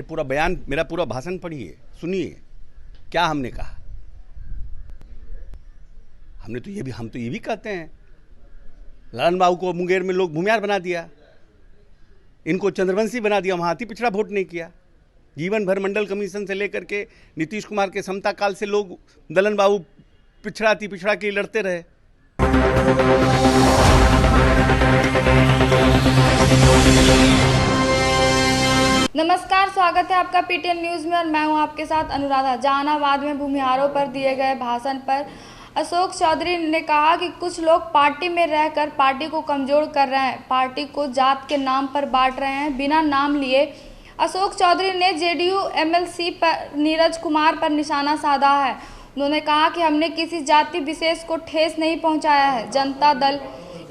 पूरा बयान, मेरा पूरा भाषण पढ़िए, सुनिए क्या हमने कहा। हम तो ये भी कहते हैं, ललन बाबू को मुंगेर में लोग भूमियार बना दिया, इनको चंद्रवंशी बना दिया, वहां अति पिछड़ा वोट नहीं किया। जीवन भर मंडल कमीशन से लेकर के नीतीश कुमार के समता काल से लोग ललन बाबू पिछड़ा अति पिछड़ा के लड़ते रहे। नमस्कार, स्वागत है आपका पीटीएन न्यूज में और मैं हूं आपके साथ अनुराधा। जहानाबाद में भूमिहारों पर दिए गए भाषण पर अशोक चौधरी ने कहा कि कुछ लोग पार्टी में रहकर पार्टी को कमजोर कर रहे हैं, पार्टी को जात के नाम पर बांट रहे हैं। बिना नाम लिए अशोक चौधरी ने जेडीयू एमएलसी पर नीरज कुमार पर निशाना साधा है। उन्होंने कहा कि हमने किसी जाति विशेष को ठेस नहीं पहुंचाया है। जनता दल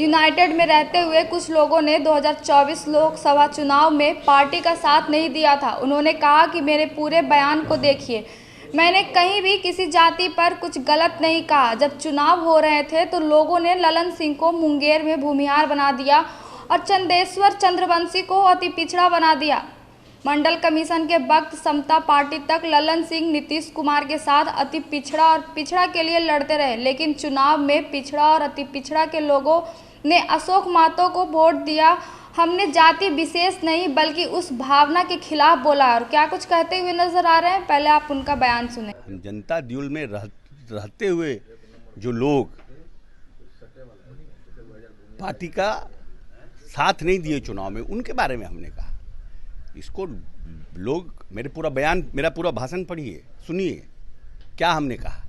यूनाइटेड में रहते हुए कुछ लोगों ने 2024 लोकसभा चुनाव में पार्टी का साथ नहीं दिया था। उन्होंने कहा कि मेरे पूरे बयान को देखिए, मैंने कहीं भी किसी जाति पर कुछ गलत नहीं कहा। जब चुनाव हो रहे थे तो लोगों ने ललन सिंह को मुंगेर में भूमिहार बना दिया और चंदेश्वर चंद्रवंशी को अति पिछड़ा बना दिया। मंडल कमीशन के वक्त समता पार्टी तक ललन सिंह नीतीश कुमार के साथ अति पिछड़ा और पिछड़ा के लिए लड़ते रहे, लेकिन चुनाव में पिछड़ा और अति पिछड़ा के लोगों ने अशोक महतो को वोट दिया। हमने जाति विशेष नहीं बल्कि उस भावना के खिलाफ बोला। और क्या कुछ कहते हुए नजर आ रहे हैं, पहले आप उनका बयान सुने। जनता दल में रहते हुए जो लोग पार्टी का साथ नहीं दिए चुनाव में, उनके बारे में हमने कहा। इसको लोग मेरा पूरा भाषण पढ़िए, सुनिए क्या हमने कहा।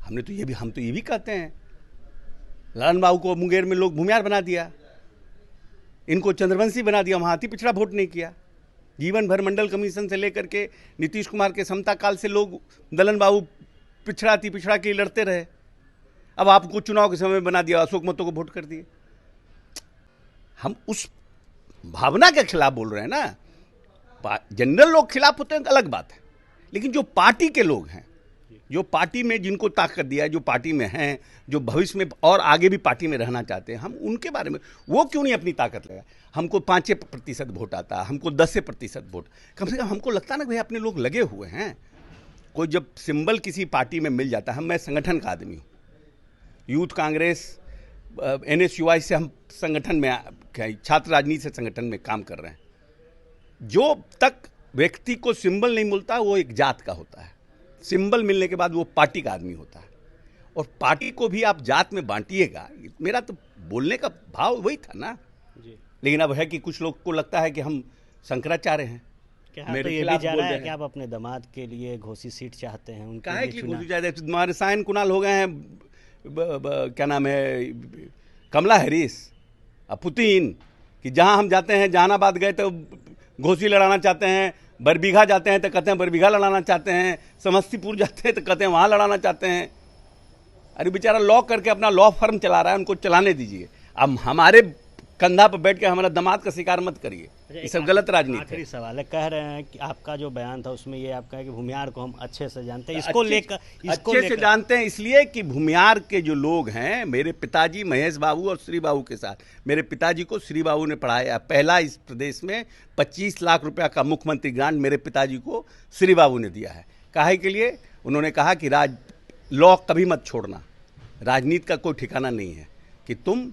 हम तो ये भी कहते हैं, ललन बाबू को मुंगेर में लोग भूमियार बना दिया, इनको चंद्रवंशी बना दिया, वहां अति पिछड़ा वोट नहीं किया। जीवन भर मंडल कमीशन से लेकर के नीतीश कुमार के समता काल से लोग ललन बाबू पिछड़ा अति पिछड़ा के लड़ते रहे। अब आपको चुनाव के समय बना दिया, अशोक महतो को वोट कर दिए। हम उस भावना के खिलाफ बोल रहे हैं ना। जनरल लोग खिलाफ होते हैं, अलग बात है, लेकिन जो पार्टी के लोग हैं, जो पार्टी में जिनको ताकत दिया है, जो पार्टी में हैं, जो भविष्य में और आगे भी पार्टी में रहना चाहते हैं, हम उनके बारे में, वो क्यों नहीं अपनी ताकत लगाए। हमको 5% वोट आता है, हमको 10% वोट, कम से कम हमको लगता है ना भाई अपने लोग लगे हुए हैं। कोई जब सिंबल किसी पार्टी में मिल जाता है, मैं संगठन का आदमी हूँ, यूथ कांग्रेस NSUI से हम संगठन में, छात्र राजनीति से संगठन में काम कर रहे हैं। जो तक व्यक्ति को सिंबल नहीं मिलता वो एक जात का होता है, सिंबल मिलने के बाद वो पार्टी का आदमी होता है। और पार्टी को भी आप जात में बांटिएगा, मेरा तो बोलने का भाव वही था ना जी। लेकिन अब है कि कुछ लोग को लगता है कि हम शंकराचार्य हैं। मेरे तो ये भी जा रहा है कि आप अपने दामाद के लिए घोसी सीट चाहते हैं, उनका है कि घोसी चाहते हैं। हमारे साइन कुणाल हो गए हैं, क्या नाम है, कमला हैरिस, पुतिन, कि जहां हम जाते हैं, जहानाबाद गए तो घोसी लड़ाना चाहते हैं, बरबीघा जाते हैं तो कहते हैं बरबीघा लड़ाना चाहते हैं, समस्तीपुर जाते हैं तो कहते हैं वहाँ लड़ाना चाहते हैं। अरे बेचारा लॉ करके अपना लॉ फर्म चला रहा है, उनको चलाने दीजिए। अब हमारे कंधा पर बैठ के हमारा दामाद का शिकार मत करिए, ये सब गलत राजनीति है। आखिरी सवाल है, कह रहे हैं कि आपका जो बयान था उसमें ये आप कहें कि भूमिहार को हम अच्छे से जानते हैं, इसको लेकर अच्छे से जानते हैं इसलिए कि भूमिहार के जो लोग हैं, मेरे पिताजी महेश बाबू और श्री बाबू के साथ, मेरे पिताजी को श्री बाबू ने पढ़ाया। पहला इस प्रदेश में 25 लाख रुपया का मुख्यमंत्री ग्रांट मेरे पिताजी को श्री बाबू ने दिया है। काहे के लिए? उन्होंने कहा कि लॉ कभी मत छोड़ना, राजनीति का कोई ठिकाना नहीं है कि तुम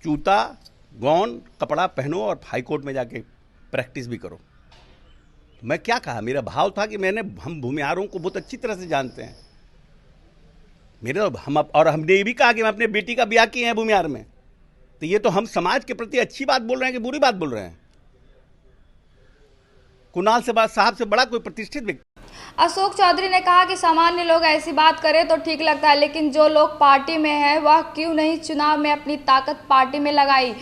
जूता गौन कपड़ा पहनो और हाईकोर्ट में जाके प्रैक्टिस भी करो। तो मैं क्या कहा, मेरा भाव था कि हम भूमिहारों को बहुत अच्छी तरह से जानते हैं। हमने ये भी कहा कि हम अपने बेटी का ब्याह किए हैं भूमिहार में। तो ये तो हम समाज के प्रति अच्छी बात बोल रहे हैं कि बुरी बात बोल रहे हैं? कुणाल साहब से बड़ा कोई प्रतिष्ठित व्यक्ति। अशोक चौधरी ने कहा कि सामान्य लोग ऐसी बात करें तो ठीक लगता है, लेकिन जो लोग पार्टी में हैं वह क्यों नहीं चुनाव में अपनी ताकत पार्टी में लगाई।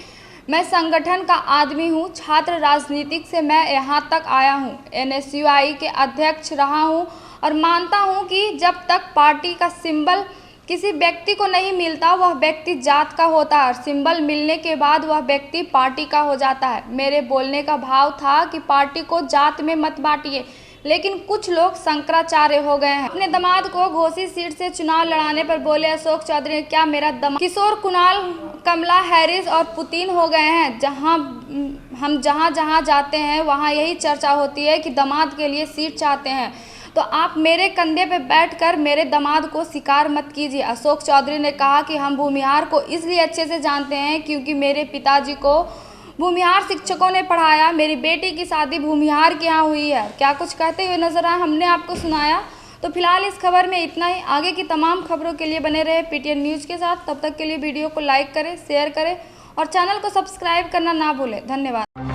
मैं संगठन का आदमी हूं, छात्र राजनीतिक से मैं यहां तक आया हूं, NSUI के अध्यक्ष रहा हूं और मानता हूं कि जब तक पार्टी का सिंबल किसी व्यक्ति को नहीं मिलता वह व्यक्ति जात का होता है और सिंबल मिलने के बाद वह व्यक्ति पार्टी का हो जाता है। मेरे बोलने का भाव था कि पार्टी को जात में मत बांटिए। लेकिन कुछ लोग शंकराचार्य हो गए हैं। अपने दामाद को घोसी सीट से चुनाव लड़ाने पर बोले अशोक चौधरी ने, क्या मेरा दामाद किशोर कुणाल, कमला हैरिस और पुतिन हो गए हैं। हम जहां जाते हैं वहां यही चर्चा होती है कि दामाद के लिए सीट चाहते हैं, तो आप मेरे कंधे पे बैठकर मेरे दामाद को शिकार मत कीजिए। अशोक चौधरी ने कहा कि हम भूमिहार को इसलिए अच्छे से जानते हैं क्योंकि मेरे पिताजी को भूमिहार शिक्षकों ने पढ़ाया। मेरी बेटी की शादी भूमिहार के यहाँ हुई है। क्या कुछ कहते हुए नजर आए, हमने आपको सुनाया। तो फिलहाल इस खबर में इतना ही। आगे की तमाम खबरों के लिए बने रहे PTN न्यूज़ के साथ। तब तक के लिए वीडियो को लाइक करें, शेयर करें और चैनल को सब्सक्राइब करना ना भूलें। धन्यवाद।